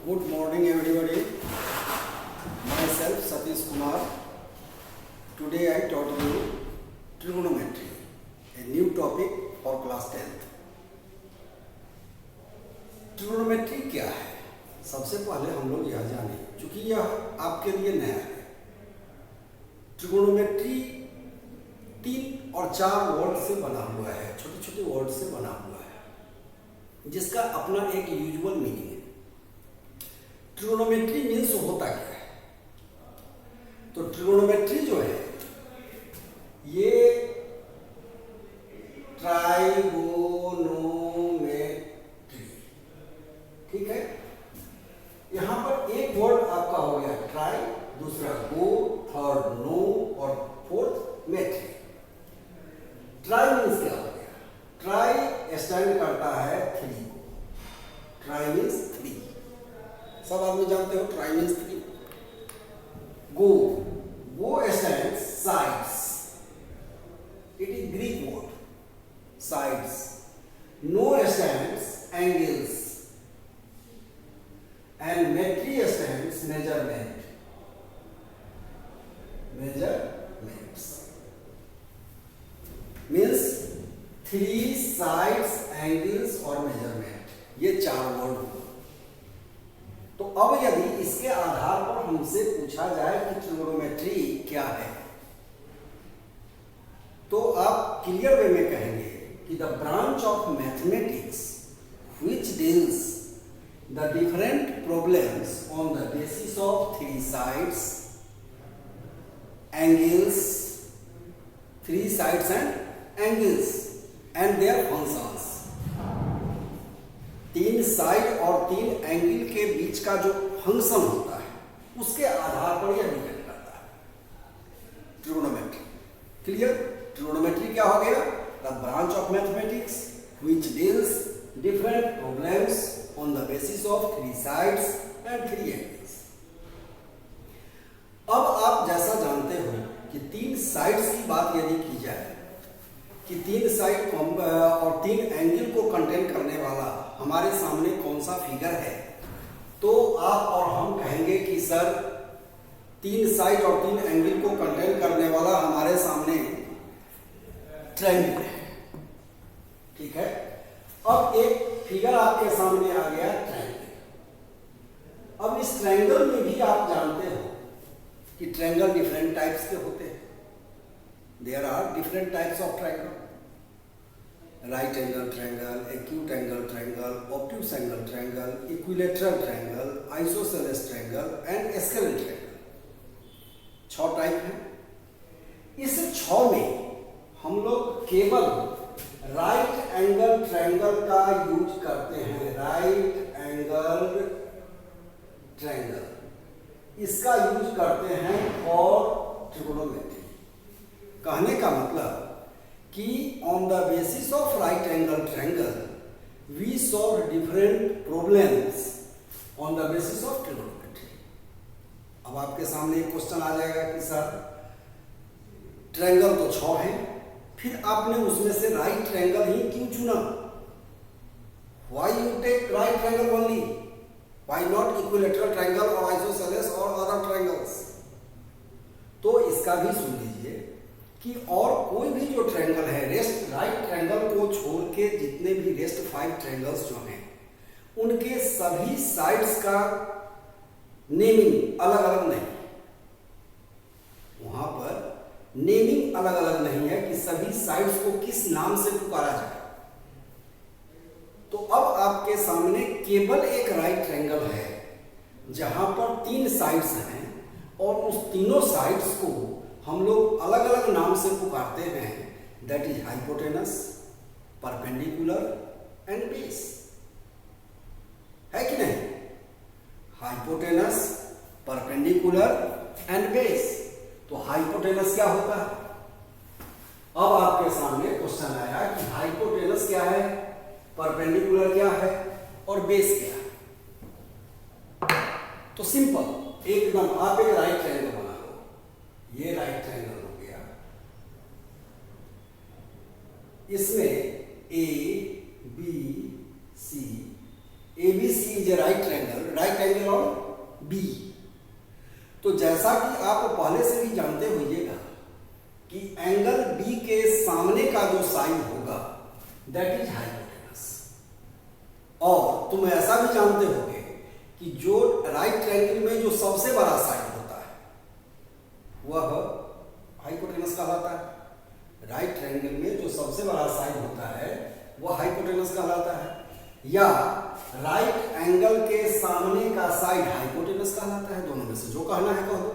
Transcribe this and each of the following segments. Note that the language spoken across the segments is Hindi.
Good morning everybody. Myself Satish Kumar. Today I taught you trigonometry, a new topic for class 10th. Trigonometry क्या है? सबसे पहले हम लोग यह जाने, चूंकि यह आपके लिए नया है। ट्रिगोनोमेट्री 3 और 4 वर्ड से बना हुआ है, छोटे छोटे वर्ड से बना हुआ है, जिसका अपना एक यूजुअल मीनिंग है। ट्रिगोनोमेट्री मीन्स होता क्या है? तो ट्रिगोनोमेट्री जो है ये ट्राइगोनोमेट्री, ठीक है। यहां पर एक वर्ड आपका हो गया ट्राई, दूसरा गो, थर्ड नो और फोर्थ मेट्री। ट्राई मीन्स क्या हो गया? ट्राई स्टैंड करता है 3 को। ट्राई मीन्स 3, सब आदमी जानते हो tri means 3। Go, go stands sides, it is Greek word, sides. No stands angles and metry stands measurement, measurements means 3 sides, angles और मेजरमेंट, ये 4 वर्ड हुआ। तो अब यदि इसके आधार पर हमसे पूछा जाए कि ट्रिगोनोमेट्री क्या है, तो आप क्लियर वे में कहेंगे कि the branch of mathematics which deals the different problems on the basis of 3 sides, angles, 3 sides and angles and their functions. 3 side और 3 एंगल के बीच का जो फंक्शन होता है उसके आधार पर यह डिपेंड करता है ट्रिगोनोमेट्री। क्लियर? ट्रिगोनोमेट्री क्या हो गया? The branch of mathematics which deals different problems on the basis of 3 sides and 3 angles. अब आप जैसा जानते हो कि 3 साइड्स की बात यदि की जाए कि 3 साइड और 3 एंगल को कंटेन करने वाला हमारे सामने कौन सा फिगर है, तो आप और हम कहेंगे कि सर 3 साइड और 3 एंगल को कंटेन करने वाला हमारे सामने ट्रायंगल है, ठीक है। अब एक फिगर आपके सामने आ गया ट्रायंगल। अब इस ट्रायंगल में भी आप जानते हो कि ट्रायंगल डिफरेंट टाइप्स के होते हैं। There are different types of triangle: right angle triangle, acute angle triangle, obtuse angle triangle, equilateral triangle, isosceles triangle and scalene triangle। 6 type हैं। इस 6 में हम लोग केवल राइट एंगल ट्रायंगल का यूज करते हैं। राइट एंगल ट्रायंगल इसका यूज करते हैं फॉर ट्रिगोनोमेट्री। कहने का मतलब कि on the basis of right angle triangle we solve different problems on the basis of trigonometry. अब आपके सामने एक क्वेश्चन आ जाएगा कि सर ट्रायंगल तो 6 है, फिर आपने उसमें से राइट ट्रायंगल ही क्यों चुना? Why you take right triangle only? Why not equilateral triangle और आइसोसेलेस और अदर ट्रायंगल्स? तो इसका भी सुन लीजिए कि और कोई भी जो ट्रायंगल है, रेस्ट राइट ट्रायंगल को छोड़ के जितने भी रेस्ट 5 ट्रायंगल्स जो हैं उनके सभी साइड्स का नेमिंग अलग अलग नहीं, वहां पर नेमिंग अलग अलग नहीं है कि सभी साइड्स को किस नाम से पुकारा जाए। तो अब आपके सामने केवल एक राइट ट्रायंगल है जहां पर 3 साइड्स हैं और उस तीनों साइड्स को हम लोग अलग अलग नाम से पुकारते हैं। That is hypotenuse, perpendicular and base, है कि नहीं? Hypotenuse, perpendicular and base. तो हाइपोटेनस क्या होता है? अब आपके सामने क्वेश्चन आया कि हाइपोटेनस क्या है, परपेंडिकुलर क्या है और बेस क्या है। तो सिंपल एकदम, आप एक राइट ट्रायंगल बना लो। ये राइट ट्रायंगल हो गया, इसमें A B C ABC is a right angle on B। तो जैसा कि आप पहले से भी जानते होइएगा कि एंगल B के सामने का जो साइड होगा दैट इज हाइपोटेनस। और तुम ऐसा भी जानते होगे कि जो राइट ट्रायंगल में जो सबसे बड़ा साइड होता है वह हाइपोटेनस कहलाता है। राइट ट्रायंगल में जो सबसे बड़ा साइड होता है वह हाइपोटेनस कहलाता है, या राइट एंगल के सामने का साइड हाइपोटेनस कहलाता है। दोनों में से जो कहना है कह दो।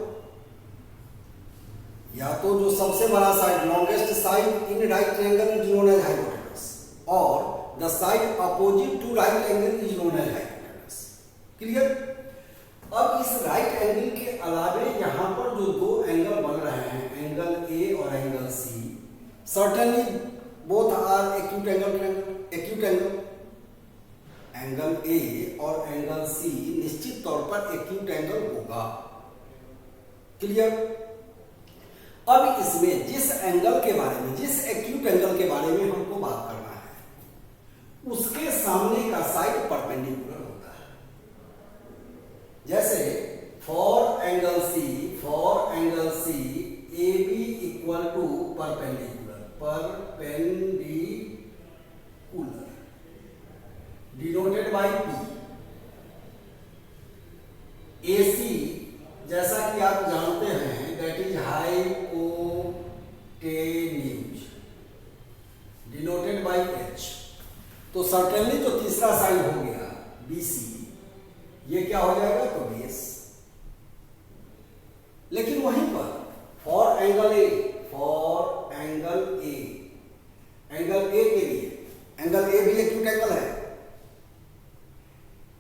या तो जो सबसे बड़ा side longest side in right triangle is known as hypotenuse, और the side opposite to right angle is known as hypotenuse. Clear? अब इस राइट एंगल के अलावे यहां पर जो दो एंगल बन रहे हैं, एंगल ए और angle C, certainly both are acute angle. Angle A और एंगल सी निश्चित तौर पर एक्यूट एंगल होगा। क्लियर? अब इसमें जिस एंगल के बारे में, जिस एक्यूट एंगल के बारे में हमको बात करना है, उसके सामने का साइड परपेंडिकुलर होता है। जैसे for angle C A B equal to perpendicular denoted by P। AC जैसा कि आप जानते हैं that is hypotenuse denoted by H। तो सर्टेनली जो तीसरा साइड हो गया BC, ये क्या हो जाएगा? तो बेस। लेकिन वहीं पर फॉर एंगल ए के लिए, एंगल ए भी एक्यूट एंगल है।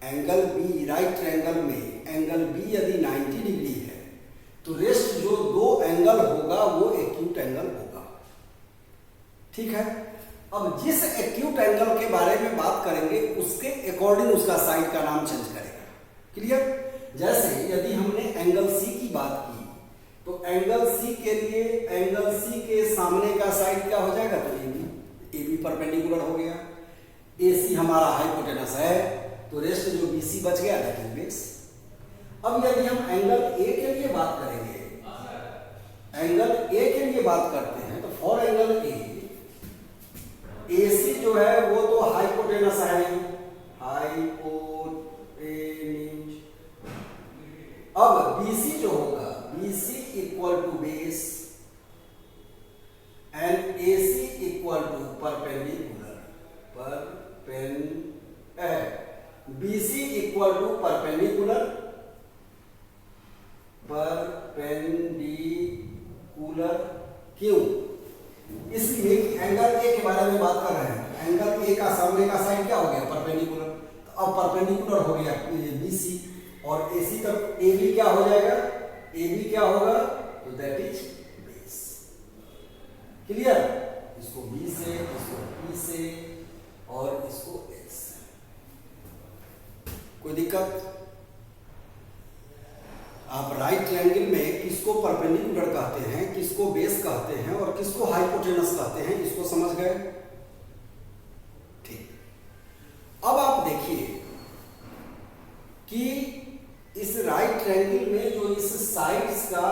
एंगल बी, राइट ट्रायंगल में एंगल बी यदि 90 डिग्री है तो रेस्ट जो दो एंगल होगा वो एक्यूट एंगल होगा। ठीक है? अब जिस एक्यूट एंगल के बारे में बात करेंगे उसके अकॉर्डिंग उसका साइड का नाम चेंज करेगा। क्लियर? जैसे यदि हमने एंगल सी की बात की तो एंगल सी के लिए एंगल सी के सामने का साइड क्या हो जाएगा? तो ए बी परपेंडिकुलर हो गया। AC हमारा हाइपोटेनस है तो रेस्ट जो BC बच गया दैट इज बेस। अब यदि हम एंगल ए के लिए बात करेंगे, एंगल ए के लिए बात करते हैं तो फॉर एंगल ए AC जो है वो तो हाइपोटेनस है, हाइपोटेन्यूज। अब BC जो होगा BC equal to base and AC equal to perpendicular BC equal to perpendicular क्यों? इसलिए कि एंगल ए के बारे में बात कर रहे हैं। एंगल ए का सामने का साइड क्या हो गया? परपेंडिकुलर। तो अब परपेंडिकुलर हो गया BC, और AC तक AB क्या हो जाएगा? AB क्या होगा? तो दैट इज बेस। क्लियर? इसको B से, इसको P से और इसको H से। कोई दिक्कत? आप राइट ट्रायंगल में किसको परपेंडिकुलर कहते हैं, किसको बेस कहते हैं और किसको हाइपोटेनस कहते हैं, इसको समझ गए? ठीक। अब आप देखिए कि इस राइट ट्रायंगल में जो इस साइड्स का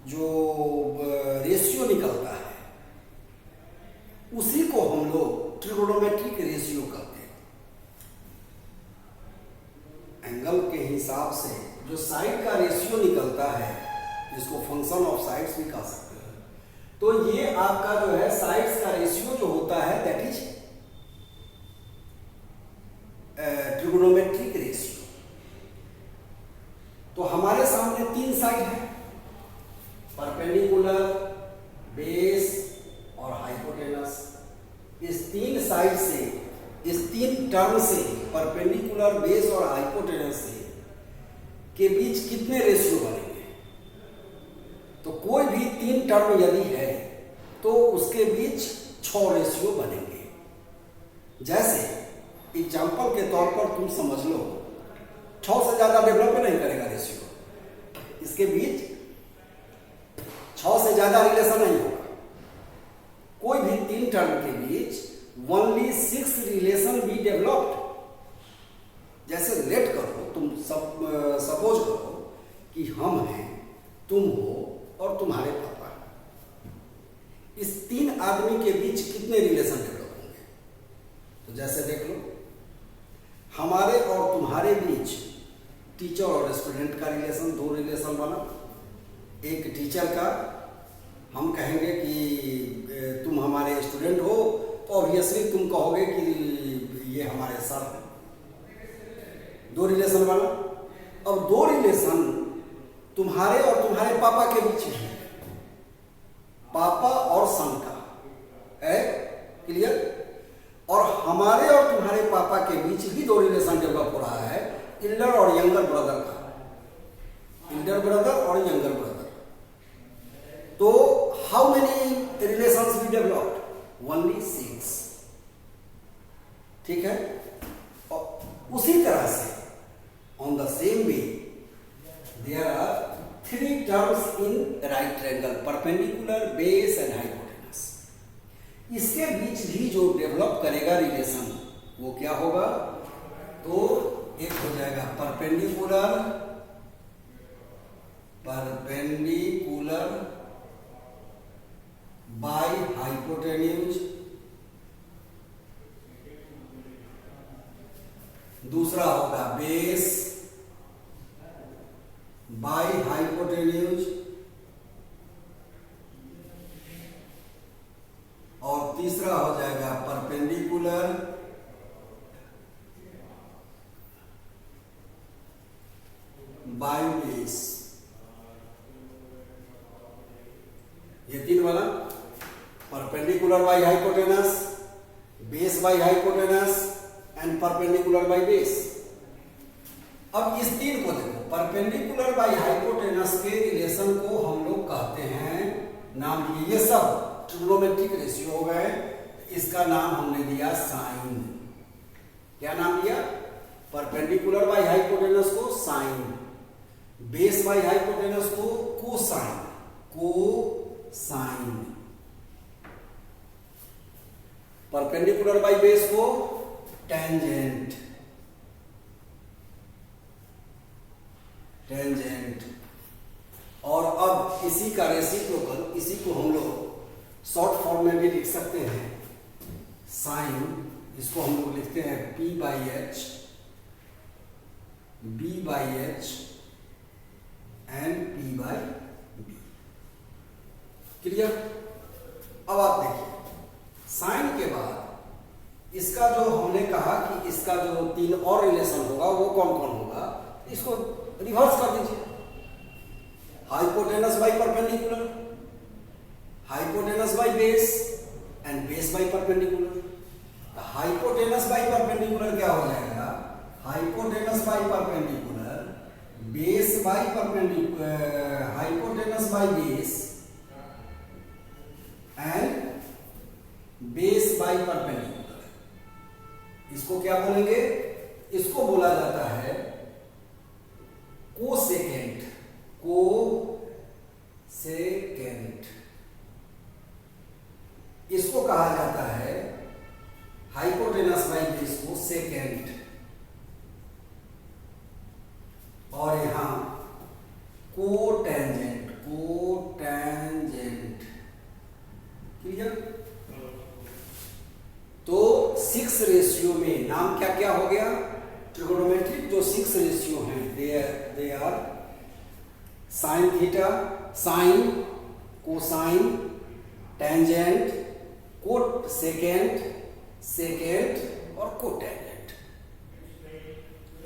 जो रेशियो निकलता है उसी को हम लोग ट्रिगोनोमेट्रिक रेशियो कहते हैं। एंगल के हिसाब से जो साइड का रेशियो निकलता है जिसको फंक्शन ऑफ साइड्स भी कह सकते हैं, तो ये आपका जो है साइड्स का रेशियो जो होता है दैट इज ट्रिगोनोमेट्रिक रेशियो। तो हमारे सामने तीन साइड है, परपेंडिकुलर, बेस और हाइपोटेनस। इस तीन साइड से, इस तीन टर्म से, परपेंडिकुलर, बेस और हाइपोटेनस से के बीच कितने रेशियो बनेंगे? तो कोई भी तीन टर्म यदि है तो उसके बीच 6 रेशियो बनेंगे। जैसे एग्जाम्पल के तौर पर तुम समझ लो, 6 से ज्यादा डेवलप नहीं करेगा रेशियो, इसके बीच 6 से ज्यादा रिलेशन नहीं होगा। कोई भी तीन टर्म के बीच ओनली 6 रिलेशन बी डेवलप्ड। तुम हो और तुम्हारे पापा। इस 3 आदमी के बीच कितने रिलेशन डेवलप होंगे? तो जैसे देख लो, हमारे और तुम्हारे बीच टीचर और स्टूडेंट का रिलेशन, 2 रिलेशन बना। एक टीचर का, हम कहेंगे कि तुम हमारे स्टूडेंट हो, तो ऑब्वियसली तुम कहोगे कि ये हमारे सर हैं। 2 रिलेशन बना। अब 2 रिलेशन तुम्हारे और तुम्हारे पापा के बीच में है, पापा और सन का है, क्लियर? और हमारे और तुम्हारे पापा के बीच भी 2 रिलेशन डेवलप हो रहा है, एल्डर और यंगर ब्रदर का, एल्डर ब्रदर और यंगर ब्रदर। तो how many relations we developed? Only 6। ठीक है? और उसी तरह से on the same way there are 3 terms in right triangle, perpendicular, base and hypotenuse. इसके बीच भी जो डेवलप करेगा रिलेशन वो क्या होगा? तो एक हो जाएगा परपेंडिकुलर, परपेंडिकुलर बाय हाइपोटेन्यूज, दूसरा होगा बेस बाय हाइपोटेन्यूज, और तीसरा हो जाएगा परपेंडिकुलर बाय बेस। ये 3 वाला, perpendicular by hypotenuse, base by hypotenuse and perpendicular by base. अब इस 3 को देखो, परपेंडिकुलर बाय हाइपोटेनस के रिलेशन को हम लोग कहते हैं, नाम दिए, ये सब ट्रिग्नोमेट्रिक रेशियो हो गए। इसका नाम हमने दिया साइन। क्या नाम दिया? परपेंडिकुलर बाय हाइपोटेनस को साइन, बेस बाय हाइपोटेनस को cosine, cosine, perpendicular by base को टेंजेंट, टेंजेंट। और अब इसी का रेसिप्रोकल, इसी को हम लोग शॉर्ट फॉर्म में भी लिख सकते हैं, साइन। इसको हम लोग लिखते हैं P by H, B by H and P by B। Clear? अब आप देखिए, साइन के बाद इसका जो हमने कहा कि इसका जो 3 और रिलेशन होगा वो कौन कौन होगा, इसको रिवर्स कर दीजिए। Hypotenuse by perpendicular, hypotenuse by base and base by perpendicular. Hypotenuse by perpendicular क्या हो जाएगा? Hypotenuse by perpendicular, base by perpendicular, hypotenuse by base and base by perpendicular. इसको क्या बोलेंगे? इसको बोला जाता है कोसेकेंट, कोसेकेंट। इसको कहा जाता है हाइपोटेनस बाई बेस को सेकेंट, और यहां कोटेंजेंट, कोटेंजेंट। क्लियर? तो 6 रेशियो में नाम क्या क्या हो गया? ट्रिगोनोमेट्रिक जो 6 रेशियो हैं, they are sine theta, sine, cosine, tangent, cosecant, secant और कोटेंजेंट।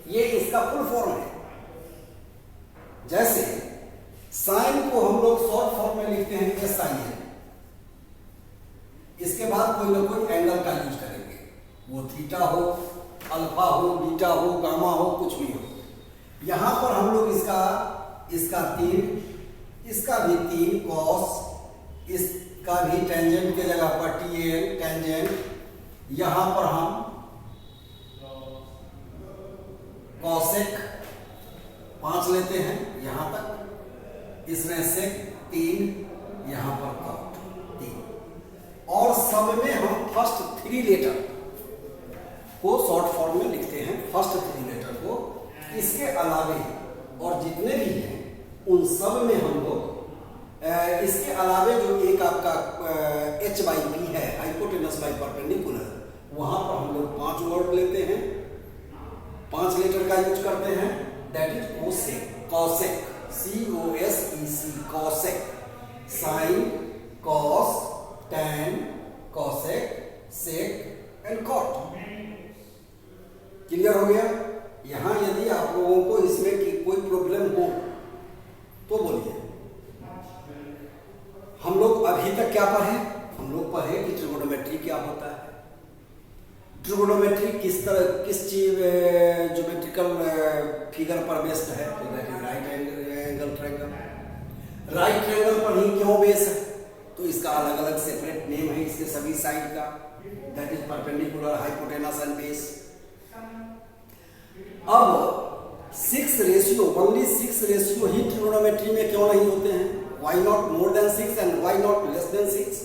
ये इसका फुल फॉर्म है। जैसे साइन को हम लोग शॉर्ट फॉर्म में लिखते हैं SIN, इसके बाद कोई ना कोई एंगल का यूज करेंगे, वो थीटा हो, अल्फा हो, बीटा हो, गामा हो, कुछ भी हो। यहां पर हम लोग इसका 3, इसका भी 3 कॉस, इसका भी टेंजेंट के जगह पर TAN, टेंजेंट। यहां पर हम कॉसेक 5 लेते हैं यहां तक, इसमें से 3, यहां पर कॉट 3, और सब में हम फर्स्ट 3 लेटर को शॉर्ट फॉर्म में लिखते हैं, फर्स्ट 3 लेटर को। इसके अलावे और जितने भी हैं उन सब में हम लोग इसके अलावे जो एक आपका एच बाई पी है, हाइपोटेनस बाई परपेंडिकुलर, वहां पर हम लोग 5 वर्ड लेते हैं, 5 लेटर का यूज करते हैं, that is cosec, cosec, COSEC, cosec, sine, cos, tan, cosec, sec and cot. Clear हो गया? यहां यदि आप लोगों को इसमें की कोई प्रॉब्लम हो तो बोलिए। हम लोग अभी तक क्या पढ़े? हम लोग पढ़े कि ट्रिगोनोमेट्री क्या होता है, ट्रिगोनोमेट्री किस तरह, किस चीज ज्योमेट्रिकल फिगर पर बेस्ड है, right angle triangle. Right triangle पर ही क्यों बेस है? तो इसका अलग अलग सेपरेट नेम है इसके सभी साइड का, that is perpendicular, hypotenuse and base. अब 6 रेशियो, ओनली 6 रेशियो ही ट्रिगोनोमेट्री में क्यों नहीं होते हैं? Why not more than 6 and why not less than 6?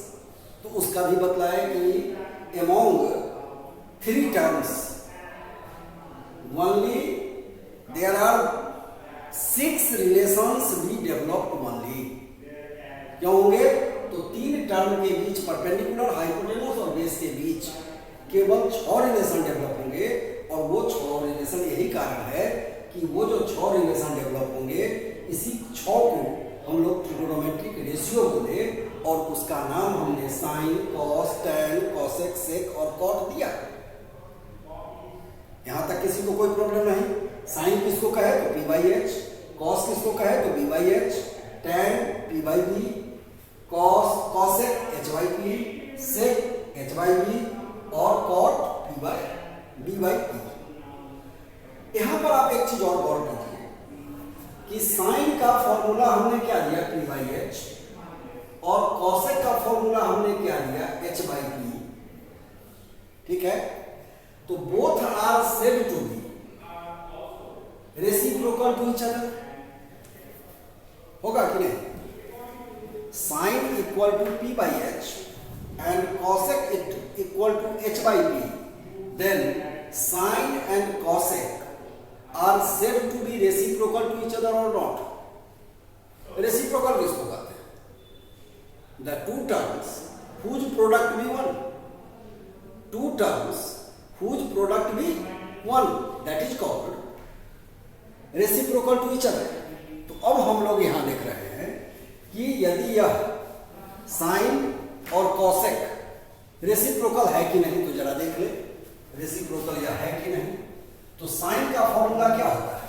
तो उसका भी बतलाया कि among 3 terms only there are 6 relations be developed only. क्यों होंगे? तो 3 टर्म के बीच, परपेंडिकुलर, हाइपोटेनस और बेस के बीच केवल 6 रिलेशन डेवलप होंगे, और वो 6 रिलेशन, यही कारण है कि वो जो 6 रिलेशन डेवलप होंगे, इसी 6 को हम लोग ट्रिगोनोमेट्रिक रेशियो बोले, और उसका नाम हमने साइन, कॉस, टैन, कॉसेक, सेक और कॉट दिया। यहां तक किसी को कोई प्रॉब्लम नहीं? साइन किसको कहे तो पी बाई एच, कॉस किसको कहे तो B by H, tan P by B, cos, cosec H by P, sec H by B और cot P by B by P. यहां पर आप एक चीज और गौर कीजिए कि साइन का फॉर्मूला हमने क्या दिया, पी बाई एच, और कॉसेक का फॉर्मूला हमने क्या दिया, एच बाई पी। ठीक है? तो both are said to be reciprocal to each other. होगा कि नहीं? Sine equal to P by H and cosec equal to H by P, then sine and cosec are said to be reciprocal to each other or not? Reciprocal किसको कहते हैं? The two terms whose product be 1. Two terms whose product be 1, that is called reciprocal to each other. तो अब हम लोग यहां देख रहे हैं कि यदि यह साइन और कॉसेक रेसिप्रोकल है कि नहीं, तो जरा देख ले रेसिप्रोकल यह है कि नहीं। तो साइन का फॉर्मूला क्या होता है?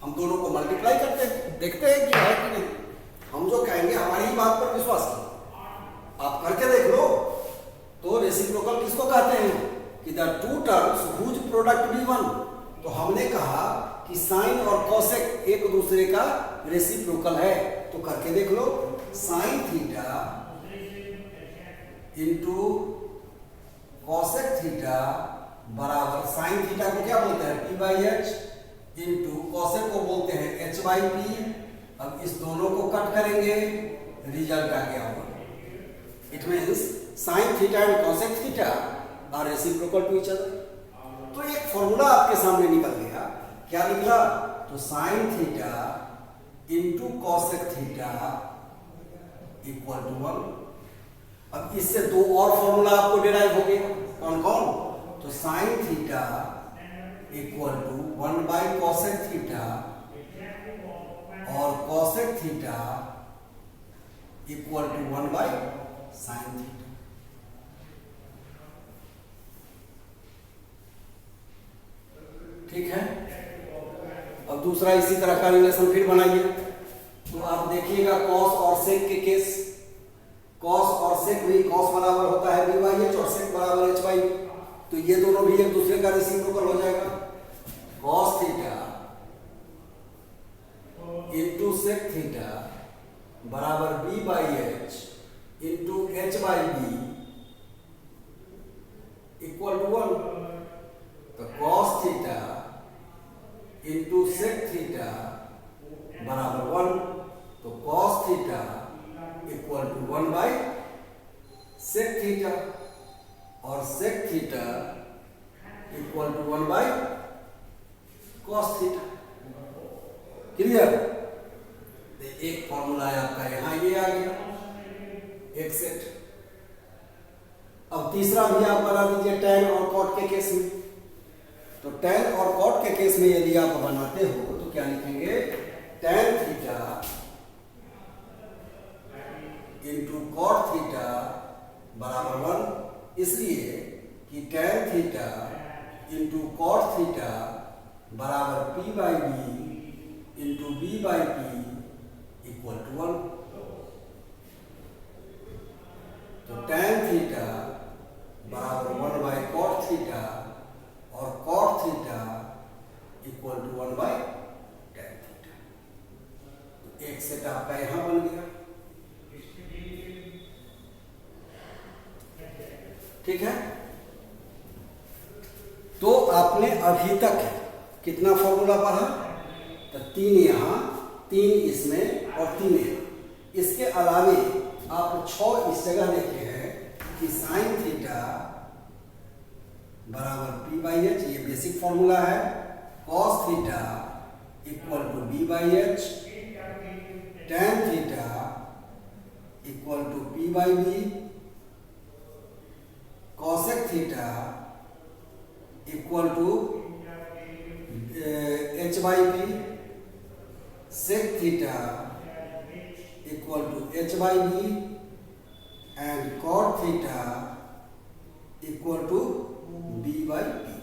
हम दोनों को मल्टीप्लाई करते हैं, देखते हैं कि है कि नहीं। हम जो कहेंगे हमारी ही बात पर विश्वास करो, आप करके देख लो। तो रेसिप्रोकल किसको कहते हैं? कि the two terms whose product be 1। तो हमने कहा कि साइन और कॉसेक एक दूसरे का रेसिप्रोकल है, तो करके देख लो। Sine theta into cosec theta बराबर, साइन थीटा को क्या बोलते हैं, P by H, into cosec को बोलते हैं एच बाई पी। अब इस दोनों को कट करेंगे, रिजल्ट आ गया होगा। It means sine theta and cosec theta are reciprocal to each other. तो एक फॉर्मूला आपके सामने निकल गया। क्या निकला? तो sine theta into cosec theta equal to 1। अब इससे 2 और फॉर्मूला आपको डिराइव हो गया। कौन कौन? तो sine theta equal to 1 by cosec theta और cosec theta equal to 1 by sine theta. ठीक है? अब दूसरा इसी तरह का रिलेशन फिर बनाइए। तो आप देखिएगा कॉस और सेक के केस, कॉस और सेक भी, कॉस बराबर होता है बी बाई एच और सेक बराबर एच बाई बी। तो ये दोनों भी एक दूसरे का रेसिप्रोकल हो जाएगा। Cos theta into sec theta बराबर B by H into H by B equal to 1। तो cos theta into sec theta बराबर 1। तो cos theta equal to 1 by sec theta और sec theta equal to 1 by cos theta. Clear? एक फॉर्मूला है आपका यहाँ ये आ गया एक सेट। अब तीसरा भी आप बना दीजिए tan और cot के केस में। तो tan और cot के केस में यदि आप बनाते हो तो क्या लिखेंगे, tan theta into cot theta बराबर 1, इसलिए कि tan theta into cot theta बराबर p by B into B by P equal to 1। तो tan थीटा बराबर 1 बाई cot थीटा और cot theta equal to 1 by tan theta. तो एक सेट आपका यहां बन गया, ठीक है। तो आपने अभी तक कितना फॉर्मूला पढ़ा, तो 3 यहां, 3 इसमें और 3 यहां। इसके अलावे आप 6 इस जगह लिखे हैं कि साइन थीटा बराबर p बाई एच, ये बेसिक फॉर्मूला है। Cos theta equal to b by H, tan theta equal to p by B, cosec theta equal to h by B, sec theta equal to h by B and cot theta equal to b by P.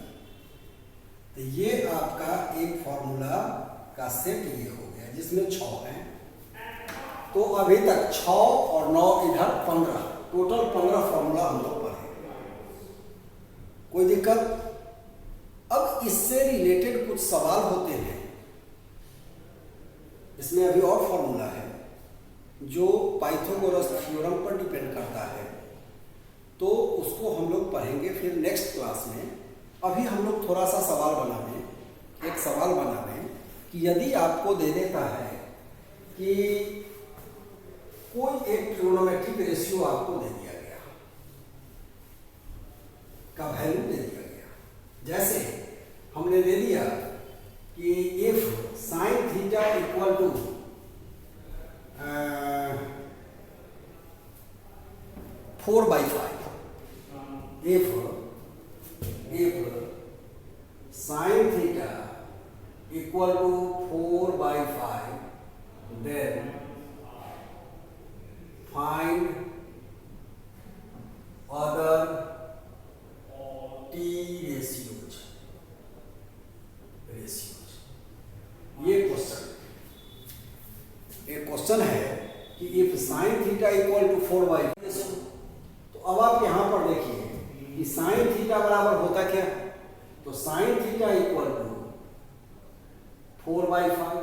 तो ये आपका एक फॉर्मूला का सेट ये हो गया जिसमें 6 हैं। तो अभी तक 6 और 9 इधर 15, टोटल 15 फॉर्मूला हम लोग पढ़े। कोई दिक्कत? अब इससे रिलेटेड कुछ सवाल होते हैं, इसमें अभी और फॉर्मूला है जो पाइथागोरस थ्योरम पर डिपेंड करता है, तो उसको हम लोग पढ़ेंगे फिर नेक्स्ट क्लास में। अभी हम लोग थोड़ा सा सवाल बनावे, एक सवाल बनावे कि यदि आपको दे देता है कि कोई एक ट्रिग्नोमेट्रिक रेशियो आपको दे दिया गया का वैल्यू दे दिया गया, जैसे हमने दे दिया कि if sine theta equal to 4/5, if sin theta equal to 4/5, then find other t ratios। ये क्वेश्चन है कि if sine theta equal to 4/5, तो अब आप यहां पर देखिए कि साइन थीटा बराबर होता क्या, तो sine theta equal to 4/5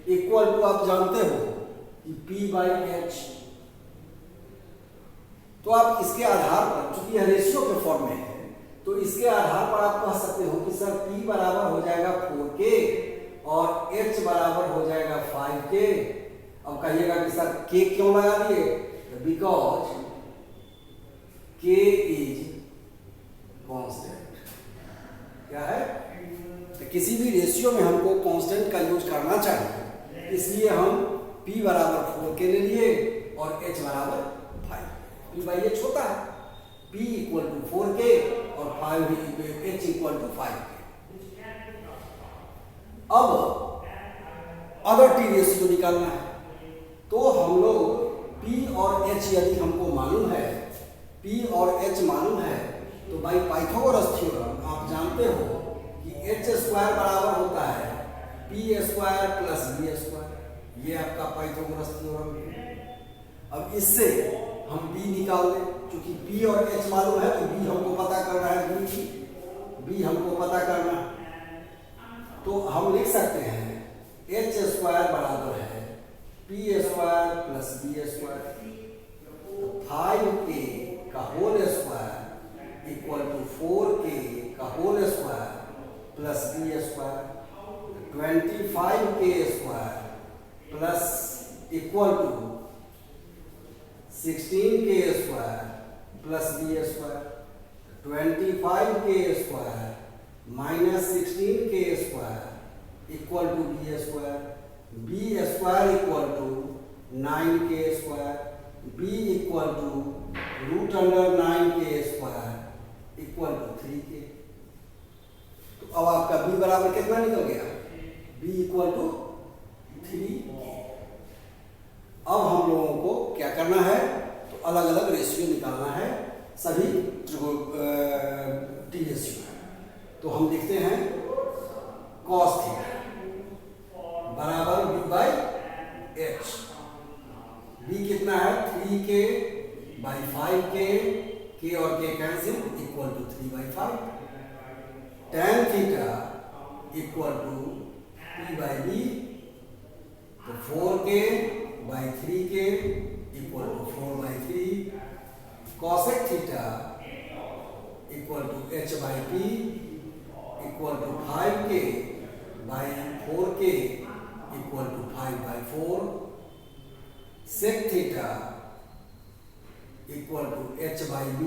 equal to आप जानते हो कि p बाई एच। तो आप इसके आधार पर, चूंकि यह रेशियो के फॉर्म में है, तो इसके आधार पर आप कह सकते हो कि सर p बराबर हो जाएगा 4k और h बराबर हो जाएगा 5k। अब कहिएगा कि सर k क्यों लगा दिए, बिकॉज k इज कांस्टेंट। क्या है, तो किसी भी रेशियो में हमको कांस्टेंट का यूज करना चाहिए, इसलिए हम p बराबर 4k ले लिए और h बराबर 5। p बाई h होता है, p इक्वल टू 4k और h इक्वल टू 5k। अब अगर टी रेशियो निकालना है तो हम लोग p और h यदि हमको मालूम है, p और h मालूम है, तो बाई पाइथागोरस थ्योरम आप जानते हो कि h स्क्वायर बराबर होता है p square plus b square. ये आपका पाइथागोरस थ्योरम है। अब इससे हम b निकाल दें, क्योंकि p और h मालूम है तो b हमको पता करना है, b हमको पता करना है। तो हम लिख सकते हैं h स्क्वायर बराबर है p square plus b square, 5k का whole square equal to 4k का whole square plus b square, 25k square plus equal to 16k square plus b square, 25k square minus 16k square equal to b square, B square equal to 9k square, B equal to root under 9k square equal to 3k। तो अब आपका बी बराबर कितना निकल गया? B equal to 3k। अब हम लोगों को क्या करना है? तो अलग अलग रेशियो निकालना है सभी टी रेशियो। तो हम देखते हैं कॉस थीटा बराबर बी बाई एच। बी कितना है? 3k बाई 5k, k और k cancel equal to 3 by 5। tan theta equal to p by b, तो 4k by 3k equal to 4 by 3। cosec theta equal to h by p equal to 5k by 4k equal to 5 by 4। sec theta equal to h by b,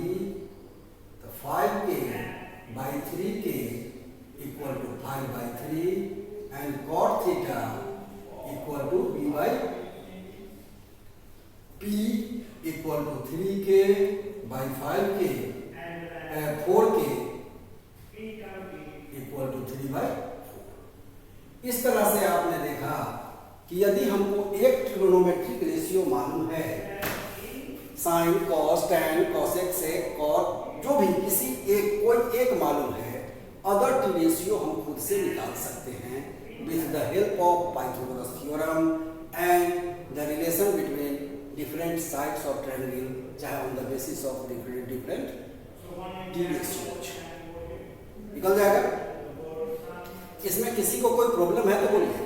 तो 5k by 3k equal to 5 by 3। And cot theta equal to b by p equal to 3k by 5k 4k equal to 3 by 4। इस तरह से आपने देखा कि यदि हमको एक ट्रिगोनोमेट्रिक रेशियो मालूम है, साइन, कॉस, टैन, कोसेक, सेक, कॉट, जो भी किसी एक कोई एक मालूम है, अदर टी रेशियो हम खुद से निकाल सकते हैं with the help of Pythagoras theorem and the relation between different sides of triangle, चाहे on the basis of different T ratios. निकल जाएगा। इसमें किसी को कोई प्रॉब्लम है तो बोलिए।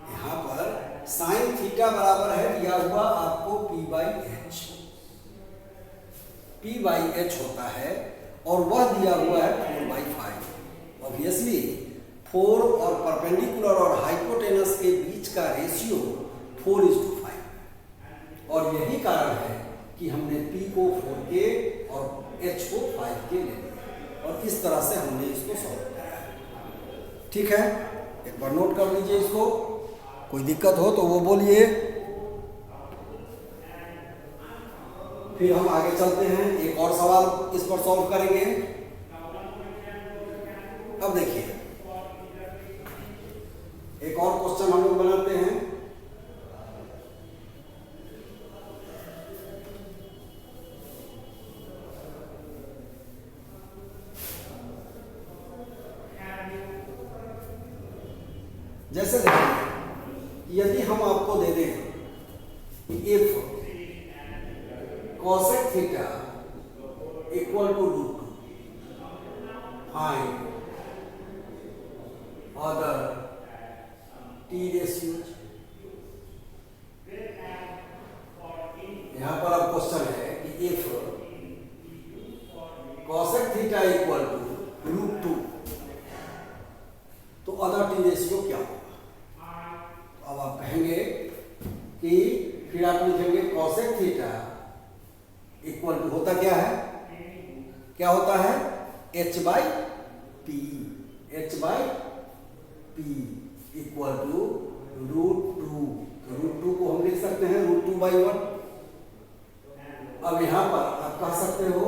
यहां पर साइन थीटा बराबर है दिया हुआ आपको p by H. p by H होता है और वह दिया हुआ है 4 बाई 5। ऑब्वियसली 4 और परपेंडिकुलर और हाइपोटेनस के बीच का रेशियो 4:5 और यही कारण है कि हमने p को 4k और h को 5k ले लिया और इस तरह से हमने इसको सॉल्व किया। ठीक है, एक बार नोट कर लीजिए इसको। कोई दिक्कत हो तो वो बोलिए, फिर हम आगे चलते हैं, एक और सवाल इस पर सॉल्व करेंगे। अब देखिए एक और क्वेश्चन हम लोग बनाते हैं। जैसे देखिए, यदि हम आपको दे दें if cosec theta equal to root 2, find other T ratios. यहां पर अब क्वेश्चन है कि if cosec theta equal to root 2 तो अदर टी रेशियो क्या होगा? अब आप कहेंगे कि फिर आप लिखेंगे cosec थीटा इक्वल टू होता क्या है? क्या होता है? h by p। h by p equal to root 2। तो रूट 2 को हम लिख सकते हैं रूट 2 बाई 1। अब यहां पर आप कह सकते हो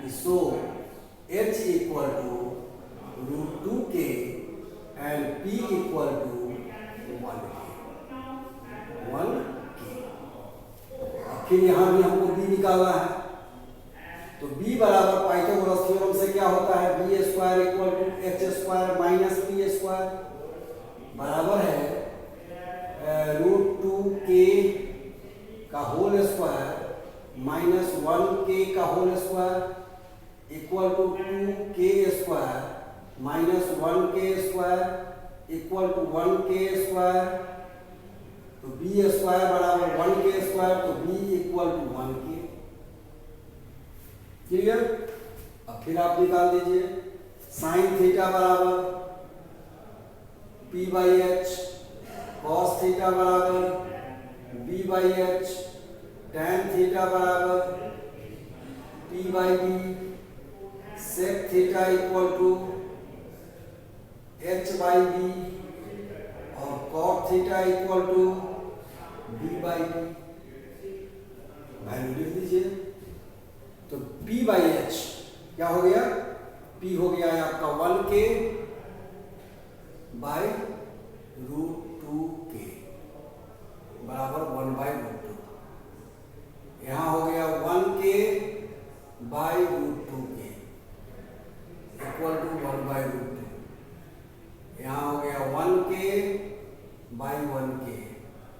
कि so h equal to root 2k and p equal to 1k। फिर यहां भी हमको b निकालना है, तो b बराबर पाइथागोरस थ्योरम से क्या होता है? b square equal to h square minus p square बराबर है रूट 2k का होल स्क्वायर माइनस 1k का whole square equal to 2k square minus 1k square equal to 1k square. तो b स्क्वायर बराबर 1k स्क्वायर, तो b equal to 1k। Clear? अब फिर आप निकाल दीजिए साइन थीटा बराबर p by H, cos theta बराबर b by H, tan theta बराबर p by b, sec theta equal to h by b cot theta equal to b by T, value लिख दीजिए। तो p बाई एच क्या हो गया, p हो गया है आपका 1k बाई रूट 2k बराबर 1 बाई रूट 2। यहाँ हो गया 1k by root 2k equal to 1 by root 2। यहाँ हो गया 1k by 1k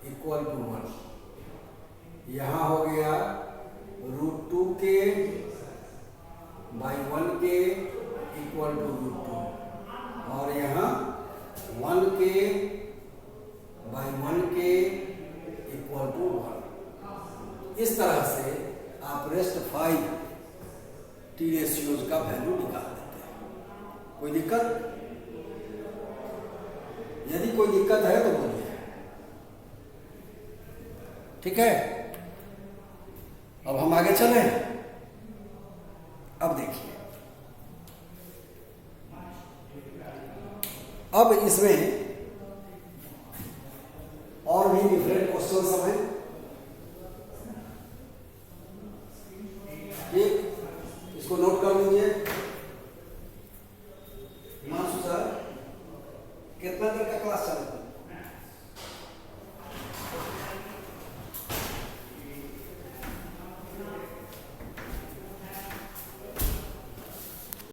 equal to 1। यहाँ हो गया root 2k by 1k equal to root 2, और यहाँ 1k by 1k equal to 1। इस तरह से आप रेस्टिफाई टी रेशियोज का वैल्यू निकाल देते हैं। कोई दिक्कत? यदि कोई दिक्कत है तो बोलिए। ठीक है, अब हम आगे चले। अब देखिए, अब इसमें और भी डिफरेंट क्वेश्चन सब हैं। ठीक, इसको नोट कर लीजिए। हिमांशु सर, कितना देर का क्लास चलेगा?